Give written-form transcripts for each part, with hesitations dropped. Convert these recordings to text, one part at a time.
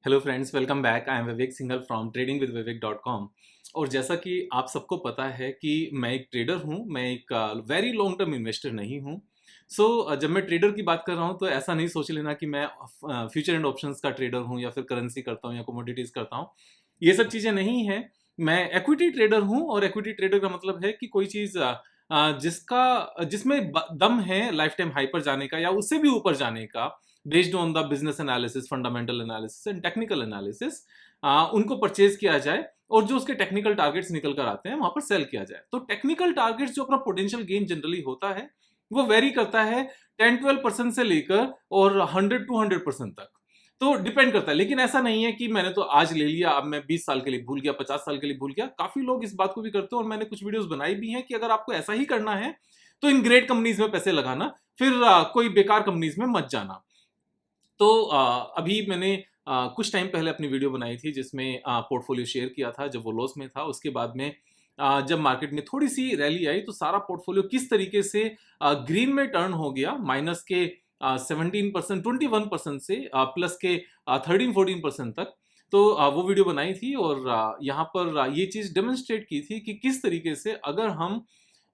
Hello friends, welcome back. I am Vivek Singhal from tradingwithvivek.com। और जैसा कि आप सबको पता है कि मैं एक ट्रेडर हूं, मैं एक वेरी लॉन्ग टर्म इन्वेस्टर नहीं हूं। जब मैं ट्रेडर की बात कर रहा हूं तो ऐसा नहीं सोच लेना कि मैं फ्यूचर एंड ऑप्शंस का ट्रेडर हूं या फिर करेंसी करता हूं या कमोडिटीज करता हूं। ये सब चीज़ें नहीं है। मैं एक्विटी ट्रेडर हूं और एक्विटी ट्रेडर का मतलब है कि कोई चीज़ जिसमें दम है लाइफ टाइम हाई पर जाने का या उससे भी ऊपर जाने का, based on the business analysis, fundamental analysis and technical analysis, उनको परचेज किया जाए और जो उसके टेक्निकल टारगेट्स निकल कर आते हैं वहां पर सेल किया जाए। तो टेक्निकल टारगेट्स जो अपना पोटेंशियल गेन जनरली होता है वो वेरी करता है 10-12% से लेकर और 100-200% तक। तो डिपेंड करता है, लेकिन ऐसा नहीं है कि मैंने तो आज ले लिया, अब मैं 20 साल के लिए भूल गया, 50 साल के लिए भूल गया। काफी लोग इस बात को भी करते हैं और मैंने कुछ वीडियोस बनाई भी हैं कि अगर आपको ऐसा ही करना है तो इन ग्रेट कंपनीज में पैसे लगाना, फिर कोई बेकार कंपनीज में मत जाना। तो अभी मैंने कुछ टाइम पहले अपनी वीडियो बनाई थी जिसमें पोर्टफोलियो शेयर किया था जब वो लॉस में था। उसके बाद में जब मार्केट में थोड़ी सी रैली आई तो सारा पोर्टफोलियो किस तरीके से ग्रीन में टर्न हो गया, माइनस के 17%, 21% से प्लस के 13-14% तक। तो वो वीडियो बनाई थी और यहाँ पर ये चीज़ डेमोन्स्ट्रेट की थी कि किस तरीके से अगर हम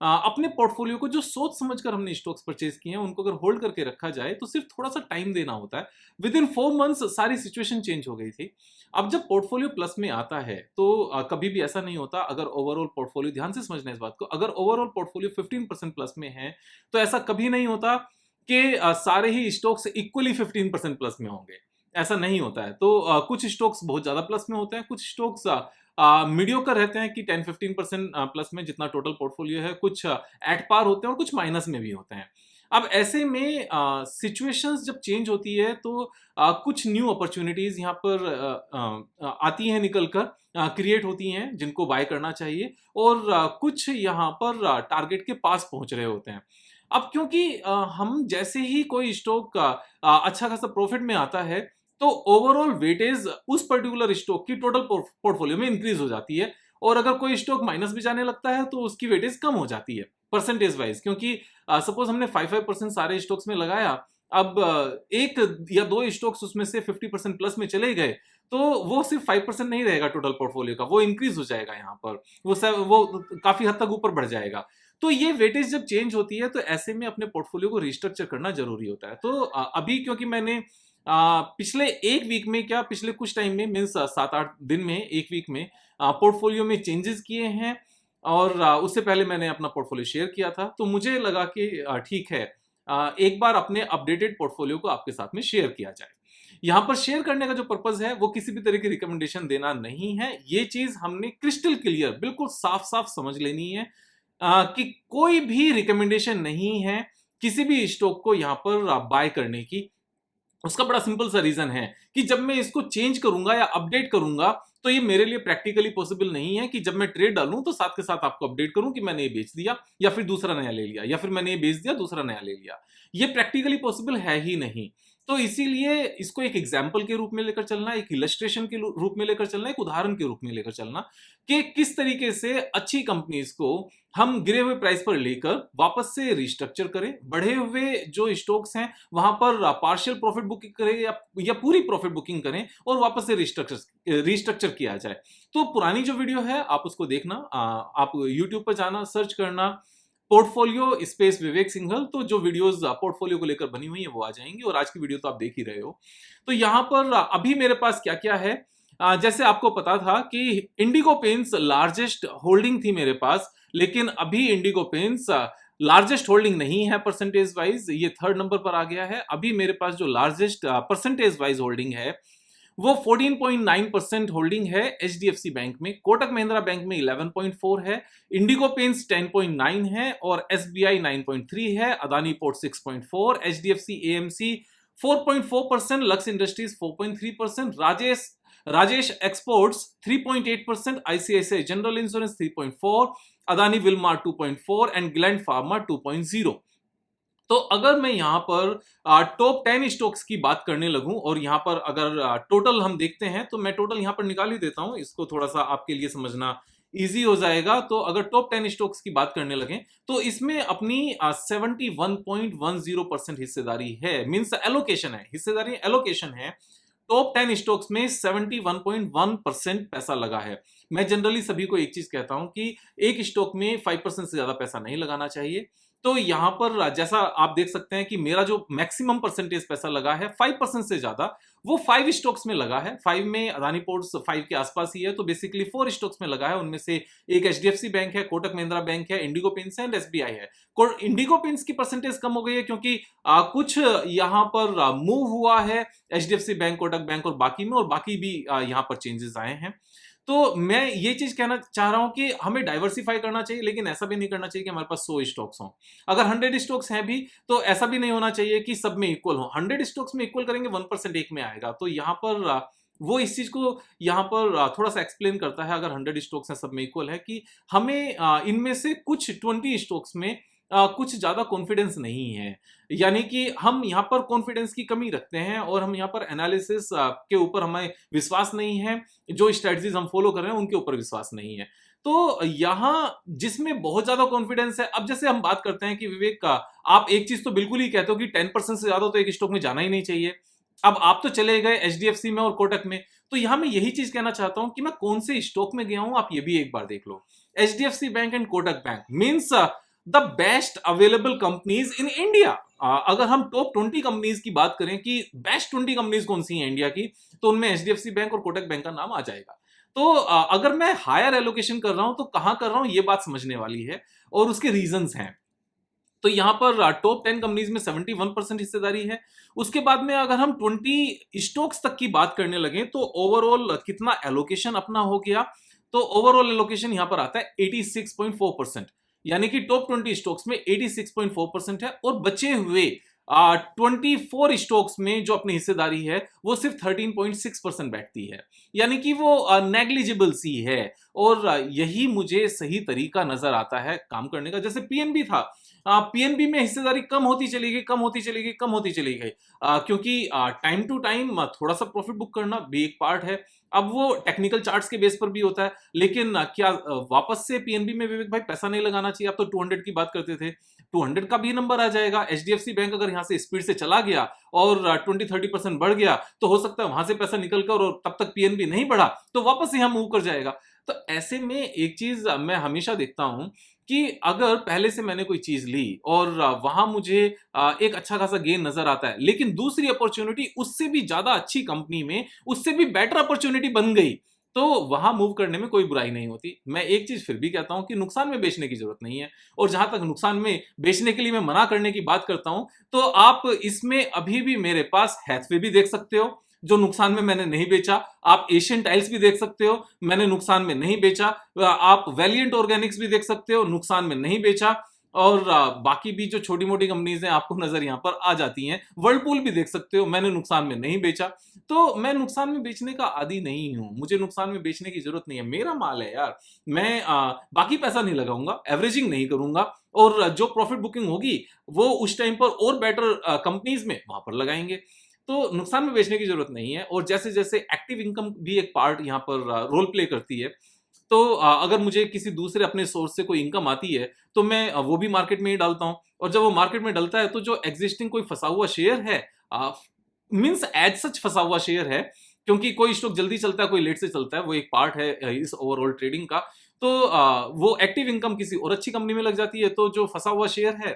अपने पोर्टफोलियो को जो सोच समझकर हमने स्टॉक्स परचेज किए हैं उनको अगर होल्ड करके रखा जाए तो सिर्फ थोड़ा सा टाइम देना होता है। विद इन 4 मंथ्स सारी सिचुएशन चेंज हो गई थी। अब जब पोर्टफोलियो प्लस में आता है तो कभी भी ऐसा नहीं होता, अगर ओवरऑल पोर्टफोलियो, ध्यान से समझना इस बात को, अगर ओवरऑल पोर्टफोलियो 15% प्लस में है तो ऐसा कभी नहीं होता कि सारे ही स्टॉक्स इक्वली 15% प्लस में होंगे। ऐसा नहीं होता है। तो कुछ स्टॉक्स बहुत ज्यादा प्लस में होते हैं, कुछ स्टॉक्स मीडियोकर रहते हैं कि 10-15% प्लस में जितना टोटल पोर्टफोलियो है, कुछ एट पार होते हैं और कुछ माइनस में भी होते हैं। अब ऐसे में सिचुएशंस जब चेंज होती है तो कुछ न्यू अपॉर्चुनिटीज यहाँ पर आती हैं, निकल कर क्रिएट होती हैं जिनको बाय करना चाहिए, और कुछ यहाँ पर टारगेट के पास पहुंच रहे होते हैं। अब क्योंकि हम जैसे ही कोई स्टॉक अच्छा खासा प्रॉफिट में आता है तो ओवरऑल वेटेज उस पर्टिकुलर स्टॉक की टोटल पोर्टफोलियो में इंक्रीज हो जाती है, और अगर कोई स्टॉक माइनस भी जाने लगता है तो उसकी वेटेज कम हो जाती है परसेंटेज वाइज। क्योंकि सपोज हमने 5% सारे स्टॉक्स में लगाया, अब एक या दो स्टॉक्स उसमें से 50% प्लस में चले गए तो वो सिर्फ 5% नहीं रहेगा टोटल पोर्टफोलियो का, वो इंक्रीज हो जाएगा यहाँ पर, वो काफी हद तक ऊपर बढ़ जाएगा। तो ये वेटेज जब चेंज होती है तो ऐसे में अपने पोर्टफोलियो को रिस्ट्रक्चर करना जरूरी होता है। तो अभी क्योंकि मैंने पिछले एक वीक में, क्या पिछले कुछ टाइम में, मीन्स 7-8 दिन में, एक वीक में पोर्टफोलियो में चेंजेस किए हैं, और उससे पहले मैंने अपना पोर्टफोलियो शेयर किया था तो मुझे लगा कि ठीक है, एक बार अपने अपडेटेड पोर्टफोलियो को आपके साथ में शेयर किया जाए। यहाँ पर शेयर करने का जो पर्पज है वो किसी भी तरह की रिकमेंडेशन देना नहीं है। ये चीज हमने क्रिस्टल क्लियर, बिल्कुल साफ साफ समझ लेनी है कि कोई भी रिकमेंडेशन नहीं है किसी भी स्टॉक को यहाँ पर बाय करने की। उसका बड़ा सिंपल सा रीजन है कि जब मैं इसको चेंज करूंगा या अपडेट करूंगा तो ये मेरे लिए प्रैक्टिकली पॉसिबल नहीं है कि जब मैं ट्रेड डालूं तो साथ के साथ आपको अपडेट करूं कि मैंने ये बेच दिया या फिर दूसरा नया ले लिया, या फिर मैंने ये बेच दिया दूसरा नया ले लिया। ये प्रैक्टिकली पॉसिबल है ही नहीं। तो इसीलिए इसको एक एग्जाम्पल के रूप में लेकर चलना, एक इलस्ट्रेशन के रूप में लेकर चलना, एक उदाहरण के रूप में लेकर चलना कि किस तरीके से अच्छी कंपनीज को हम गिरे हुए प्राइस पर लेकर वापस से रिस्ट्रक्चर करें, बढ़े हुए जो स्टॉक्स हैं वहां पर पार्शियल प्रॉफिट बुकिंग करें या पूरी प्रॉफिट बुकिंग करें और वापस से रिस्ट्रक्चर किया जाए। तो पुरानी जो वीडियो है आप उसको देखना, आप यूट्यूब पर जाना, सर्च करना पोर्टफोलियो स्पेस विवेक सिंघल, तो जो वीडियोस पोर्टफोलियो को लेकर बनी हुई है वो आ जाएंगी, और आज की वीडियो तो आप देख ही रहे हो। तो यहाँ पर अभी मेरे पास क्या क्या है, जैसे आपको पता था कि इंडिगो पेंट्स लार्जेस्ट होल्डिंग थी मेरे पास, लेकिन अभी इंडिगो पेंट्स लार्जेस्ट होल्डिंग नहीं है परसेंटेज वाइज, ये थर्ड नंबर पर आ गया है। अभी मेरे पास जो लार्जेस्ट परसेंटेज वाइज होल्डिंग है वो 14.9% होल्डिंग है एचडीएफसी बैंक में, कोटक महिंद्रा बैंक में 11.4 है, इंडिगो पेंट्स 10.9 है और एसबीआई 9.3 है, Adani port 6.4, HDFC AMC 4.4%, lux industries 4.3%, Rajesh exports 3.8%, ICICI general insurance 3.4, Adani Wilmar 2.4 and gland pharma 2.0। तो अगर मैं यहाँ पर टॉप 10 स्टॉक्स की बात करने लगूं, और यहाँ पर अगर टोटल हम देखते हैं तो मैं टोटल यहाँ पर निकाल ही देता हूं, इसको थोड़ा सा आपके लिए समझना इजी हो जाएगा। तो अगर टॉप 10 स्टॉक्स की बात करने लगे तो इसमें अपनी 71.10% हिस्सेदारी है, मीन्स एलोकेशन है, हिस्सेदारी एलोकेशन है। टॉप 10 स्टॉक्स में 71.1% पैसा लगा है। मैं जनरली सभी को एक चीज कहता हूं कि एक स्टॉक में 5% से ज्यादा पैसा नहीं लगाना चाहिए। तो यहां पर जैसा आप देख सकते हैं कि मेरा जो मैक्सिमम परसेंटेज पैसा लगा है 5% से ज्यादा, वो 5 स्टॉक्स में लगा है। 5 में अदानी पोर्ट्स 5 के आसपास ही है, तो बेसिकली 4 स्टॉक्स में लगा है। उनमें से एक एचडीएफसी बैंक है, कोटक महिंद्रा बैंक है, इंडिगो पेंट्स है एंड एसबीआई है। इंडिगो पेंट्स की परसेंटेज कम हो गई है क्योंकि कुछ यहां पर मूव हुआ है एचडीएफसी बैंक, कोटक बैंक और बाकी में, और बाकी भी यहां पर चेंजेस आए हैं। तो मैं ये चीज कहना चाह रहा हूं कि हमें डाइवर्सिफाई करना चाहिए, लेकिन ऐसा भी नहीं करना चाहिए कि हमारे पास 100 स्टॉक्स हों। अगर 100 स्टॉक्स हैं भी तो ऐसा भी नहीं होना चाहिए कि सब में इक्वल हो। 100 स्टॉक्स में इक्वल करेंगे 1% एक में आएगा। तो यहां पर वो इस चीज को यहां पर थोड़ा सा एक्सप्लेन करता है, अगर 100 स्टॉक्स हैं सब में इक्वल है, कि हमें इनमें से कुछ 20 स्टॉक्स में कुछ ज्यादा कॉन्फिडेंस नहीं है, यानी कि हम यहाँ पर कॉन्फिडेंस की कमी रखते हैं और हम यहाँ पर एनालिसिस के ऊपर हमें विश्वास नहीं है, जो स्ट्रेटजीज हम फॉलो कर रहे हैं उनके ऊपर विश्वास नहीं है। तो यहाँ जिसमें बहुत ज्यादा कॉन्फिडेंस है, अब जैसे हम बात करते हैं कि विवेक का आप एक चीज तो बिल्कुल ही कहते हो कि 10% से ज्यादा तो एक स्टॉक में जाना ही नहीं चाहिए। अब आप तो चले गए एचडीएफसी में और कोटक में, तो यहां मैं यही चीज कहना चाहता हूं कि मैं कौन से स्टॉक में गया हूं, आप ये भी एक बार देख लो। HDFC bank and Kotak bank means the best available companies in India. अगर हम टॉप 20 कंपनीज की बात करें कि बेस्ट 20 कंपनीज कौन सी हैं इंडिया की, तो उनमें एचडीएफसी बैंक और कोटक बैंक का नाम आ जाएगा। तो अगर मैं हायर एलोकेशन कर रहा हूं तो कहां कर रहा हूं, ये बात समझने वाली है और उसके रीजंस हैं। तो यहां पर टॉप 10 कंपनीज में 71% हिस्सेदारी है। उसके बाद में अगर हम 20 स्टॉक्स तक की बात करने लगे तो ओवरऑल कितना एलोकेशन अपना हो गया, तो ओवरऑल एलोकेशन यहां पर आता है 86.4%, यानी कि टॉप 20 स्टॉक्स में 86.4% है, और बचे हुए 24 स्टॉक्स में जो अपनी हिस्सेदारी है वो सिर्फ 13.6% बैठती है, यानी कि वो नेग्लिजिबल सी है। और यही मुझे सही तरीका नजर आता है काम करने का। जैसे पीएनबी था, पीएनबी में हिस्सेदारी कम होती चली गई, कम होती चली गई, कम होती चली गई, क्योंकि टाइम टू टाइम थोड़ा सा प्रॉफिट बुक करना भी एक पार्ट है। अब वो टेक्निकल चार्ट्स के बेस पर भी होता है, लेकिन क्या वापस से पीएनबी में विवेक भाई पैसा नहीं लगाना चाहिए? आप तो 200 की बात करते थे, 200 का भी नंबर आ जाएगा। एचडीएफसी बैंक अगर यहां से स्पीड से चला गया और 20-30% बढ़ गया, तो हो सकता है वहां से पैसा निकलकर, और तब तक पीएनबी नहीं बढ़ा तो वापस से यहां मूव कर जाएगा। तो ऐसे में एक चीज मैं हमेशा देखता हूं कि अगर पहले से मैंने कोई चीज ली और वहां मुझे एक अच्छा खासा गेन नजर आता है, लेकिन दूसरी अपॉर्चुनिटी उससे भी ज्यादा अच्छी कंपनी में उससे भी बेटर अपॉर्चुनिटी बन गई, तो वहां मूव करने में कोई बुराई नहीं होती। मैं एक चीज फिर भी कहता हूं कि नुकसान में बेचने की जरूरत नहीं है। और जहां तक नुकसान में बेचने के लिए मैं मना करने की बात करता हूं, तो आप इसमें अभी भी मेरे पास हैथवे भी देख सकते हो, जो नुकसान में मैंने नहीं बेचा। आप एशियन टाइल्स भी देख सकते हो, मैंने नुकसान में नहीं बेचा। आप वैलिएंट ऑर्गेनिक्स भी देख सकते हो, नुकसान में नहीं बेचा। और बाकी भी जो छोटी मोटी कंपनीज हैं आपको नजर यहां पर आ जाती हैं। वर्लपूल भी देख सकते हो, मैंने नुकसान में नहीं बेचा। तो मैं नुकसान में बेचने का आदी नहीं हूं, मुझे नुकसान में बेचने की जरूरत नहीं है। मेरा माल है यार, मैं बाकी पैसा नहीं लगाऊंगा, एवरेजिंग नहीं करूंगा, और जो प्रॉफिट बुकिंग होगी वो उस टाइम पर और बेटर कंपनीज में वहां पर लगाएंगे। तो नुकसान में बेचने की जरूरत नहीं है। और जैसे जैसे एक्टिव इनकम भी एक पार्ट यहाँ पर रोल प्ले करती है, तो अगर मुझे किसी दूसरे अपने सोर्स से कोई इनकम आती है तो मैं वो भी मार्केट में ही डालता हूँ। और जब वो मार्केट में डलता है तो जो एग्जिस्टिंग कोई फंसा हुआ शेयर है, मीन्स एज सच फंसा हुआ शेयर है, क्योंकि कोई स्टॉक जल्दी चलता है कोई लेट से चलता है, वो एक पार्ट है इस ओवरऑल ट्रेडिंग का। तो वो एक्टिव इनकम किसी और अच्छी कंपनी में लग जाती है, तो जो फंसा हुआ शेयर है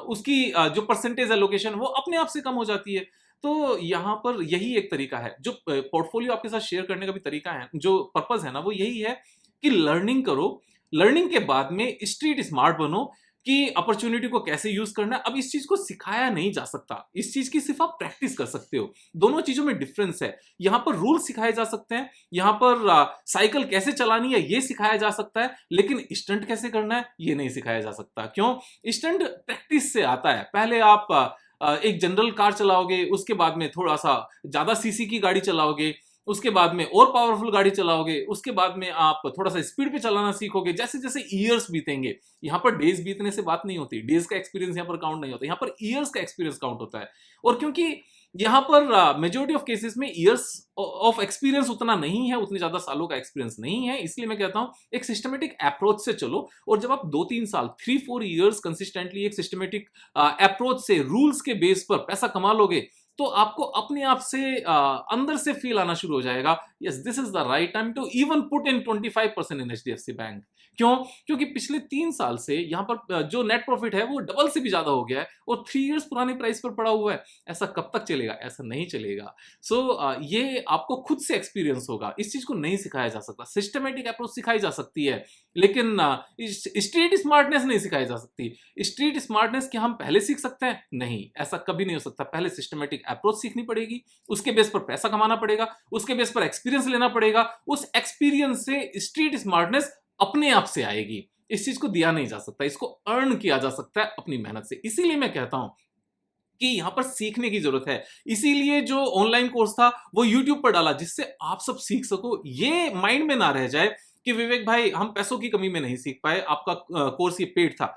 उसकी जो परसेंटेज एलोकेशन वो अपने आप से कम हो जाती है। तो यहाँ पर यही एक तरीका है, जो पोर्टफोलियो आपके साथ शेयर करने का भी तरीका है, जो पर्पस है ना, वो यही है कि लर्निंग करो। लर्निंग के बाद में स्ट्रीट स्मार्ट बनो कि अपॉर्चुनिटी को कैसे यूज करना है। अब इस चीज को सिखाया नहीं जा सकता, इस चीज की सिर्फ आप प्रैक्टिस कर सकते हो। दोनों चीजों में डिफरेंस है। यहां पर रूल सिखाए जा सकते हैं, यहां पर साइकिल कैसे चलानी है ये सिखाया जा सकता है, लेकिन स्टंट कैसे करना है ये नहीं सिखाया जा सकता। क्यों? स्टंट प्रैक्टिस से आता है। पहले आप एक जनरल कार चलाओगे, उसके बाद में थोड़ा सा ज्यादा सीसी की गाड़ी चलाओगे, उसके बाद में और पावरफुल गाड़ी चलाओगे, उसके बाद में आप थोड़ा सा स्पीड पे चलाना सीखोगे। जैसे जैसे ईयर्स बीतेंगे, यहाँ पर डेज बीतने से बात नहीं होती, डेज का एक्सपीरियंस यहाँ पर काउंट नहीं होता, यहाँ पर ईयर्स का एक्सपीरियंस काउंट होता है। और क्योंकि यहाँ पर मेजोरिटी ऑफ केसेस में ईयर्स ऑफ एक्सपीरियंस उतना नहीं है, उतने ज्यादा सालों का एक्सपीरियंस नहीं है, इसलिए मैं कहता हूं एक सिस्टमेटिक अप्रोच से चलो। और जब आप 2-3 साल 3-4 ईयर्स कंसिस्टेंटली एक सिस्टमेटिक अप्रोच से रूल्स के बेस पर पैसा कमा लोगे, तो आपको अपने आप से अंदर से फील आना शुरू हो जाएगा, yes this is the right time to even put in 25% in HDFC bank. क्यों? क्योंकि पिछले 3 साल से यहाँ पर जो नेट प्रॉफिट है वो डबल से भी ज्यादा हो गया है और 3 इयर्स पुरानी प्राइस पर पड़ा हुआ है। ऐसा कब तक चलेगा? ऐसा नहीं चलेगा। ये आपको खुद से एक्सपीरियंस होगा, इस चीज को नहीं सिखाया जा सकता। सिस्टमेटिक अप्रोच सिखाई जा सकती है, लेकिन स्ट्रीट स्मार्टनेस नहीं सिखाई जा सकती। स्ट्रीट स्मार्टनेस क्या हम पहले सीख सकते हैं? नहीं, ऐसा कभी नहीं हो सकता। पहले सिस्टमेटिक अप्रोच सीखनी पड़ेगी, उसके बेस पर पैसा कमाना पड़ेगा, उसके बेस पर एक्सपीरियंस लेना पड़ेगा, उस एक्सपीरियंस से स्ट्रीट स्मार्टनेस अपने आप से आएगी। इस चीज को दिया नहीं जा सकता, इसको अर्न किया जा सकता है अपनी मेहनत से। इसीलिए मैं कहता हूं कि यहां पर सीखने की जरूरत है। इसीलिए जो ऑनलाइन कोर्स था वो यूट्यूब पर डाला, जिससे आप सब सीख सको। ये माइंड में ना रह जाए कि विवेक भाई हम पैसों की कमी में नहीं सीख पाए, आपका कोर्स ये पेड था।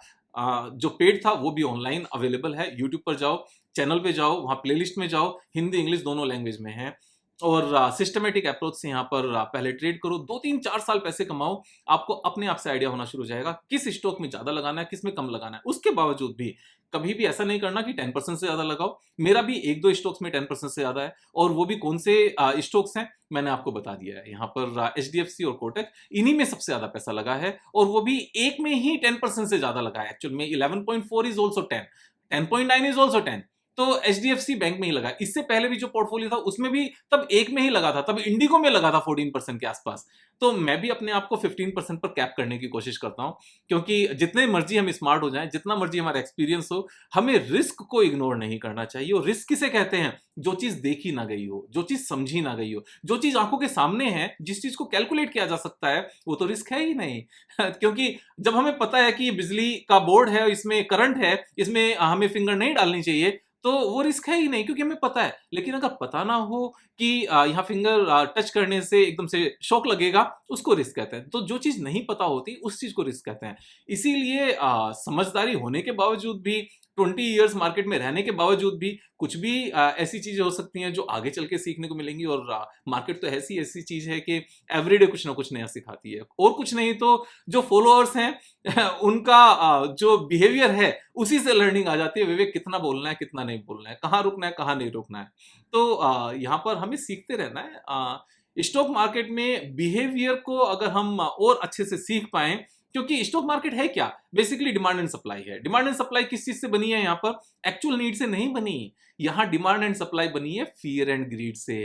जो पेड था वो भी ऑनलाइन अवेलेबल है। यूट्यूब पर जाओ, चैनल पे जाओ, वहां प्लेलिस्ट में जाओ, हिंदी इंग्लिश दोनों लैंग्वेज में है। और सिस्टमेटिक अप्रोच से यहाँ पर पहले ट्रेड करो, 2 3 4 साल पैसे कमाओ, आपको अपने आप से आइडिया होना शुरू हो जाएगा किस स्टॉक में ज्यादा लगाना है, किस में कम लगाना है। उसके बावजूद भी कभी भी ऐसा नहीं करना कि 10% से ज्यादा लगाओ। मेरा भी 1 2 स्टॉक्स में 10% से ज्यादा है, और वो भी कौन से स्टॉक्स हैं मैंने आपको बता दिया है। यहाँ पर एचडीएफसी और कोटक, इन्हीं में सबसे ज्यादा पैसा लगा है, और वो भी एक में ही 10% से ज्यादा लगा है। एक्चुअल में 11.4 इज ऑल्सो 10, 10.9 इज ऑल्सो 10। तो एचडीएफसी बैंक में ही लगा। इससे पहले भी जो पोर्टफोलियो था उसमें भी तब एक में ही लगा था, तब इंडिगो में लगा था 14% के आसपास। तो मैं भी अपने आप को 15% पर कैप करने की कोशिश करता हूं, क्योंकि जितने मर्जी हम स्मार्ट हो जाएं, जितना मर्जी हमारा एक्सपीरियंस हो, हमें रिस्क को इग्नोर नहीं करना चाहिए। और रिस्क किसे कहते हैं? जो चीज देखी ना गई हो, जो चीज समझी ना गई हो, जो चीज आंखों के सामने है, जिस चीज को कैलकुलेट किया जा सकता है, वो तो रिस्क है ही नहीं। क्योंकि जब हमें पता है कि ये बिजली का बोर्ड है, इसमें करंट है, इसमें हमें फिंगर नहीं डालनी चाहिए, तो वो रिस्क है ही नहीं, क्योंकि हमें पता है। लेकिन अगर पता ना हो कि यहाँ फिंगर टच करने से एकदम से शॉक लगेगा, उसको रिस्क कहते हैं। तो जो चीज नहीं पता होती उस चीज को रिस्क कहते हैं। इसीलिए समझदारी होने के बावजूद भी, 20 इयर्स मार्केट में रहने के बावजूद भी, कुछ भी ऐसी चीजें हो सकती हैं जो आगे चल के सीखने को मिलेंगी। और मार्केट तो ऐसी ऐसी चीज है कि एवरीडे कुछ ना कुछ नया सिखाती है। और कुछ नहीं तो जो फॉलोअर्स हैं उनका जो बिहेवियर है उसी से लर्निंग आ जाती है। विवेक कितना बोलना है, कितना नहीं बोलना है, कहाँ रुकना है, कहाँ नहीं रुकना है। तो यहाँ पर हमें सीखते रहना है। स्टॉक मार्केट में बिहेवियर को अगर हम और अच्छे से सीख पाए, क्योंकि स्टॉक मार्केट है क्या? बेसिकली डिमांड एंड सप्लाई है। डिमांड एंड सप्लाई किस चीज से बनी है? यहाँ पर एक्चुअल नीड से नहीं बनी। यहाँ डिमांड एंड सप्लाई बनी है फियर एंड ग्रीड से।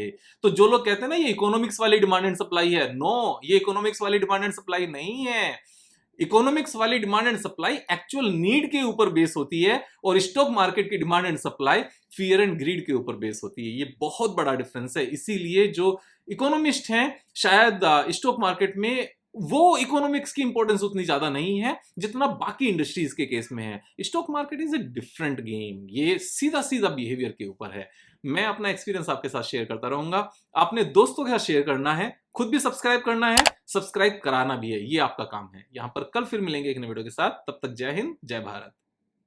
तो जो लोग कहते हैं ना ये इकोनॉमिक्स वाली डिमांड एंड सप्लाई है, नो, ये इकोनॉमिक्स वाली डिमांड एंड सप्लाई नहीं है। इकोनॉमिक्स वाली demand and supply actual need के ऊपर बेस होती है, और स्टॉक मार्केट की demand and supply fear and greed के ऊपर बेस होती है। ये बहुत बड़ा डिफरेंस है। इसीलिए जो इकोनॉमिस्ट हैं शायद स्टॉक मार्केट में वो इकोनॉमिक्स की इंपॉर्टेंस उतनी ज्यादा नहीं है जितना बाकी इंडस्ट्रीज के केस में है। Stock market is a different game, ये सीधा सीधा बिहेवियर के ऊपर है। मैं अपना एक्सपीरियंस आपके साथ शेयर करता रहूंगा, आपने दोस्तों के साथ शेयर करना है, खुद भी सब्सक्राइब करना है, सब्सक्राइब कराना भी है, ये आपका काम है। यहां पर कल फिर मिलेंगे एक नए वीडियो के साथ। तब तक जय हिंद, जय भारत।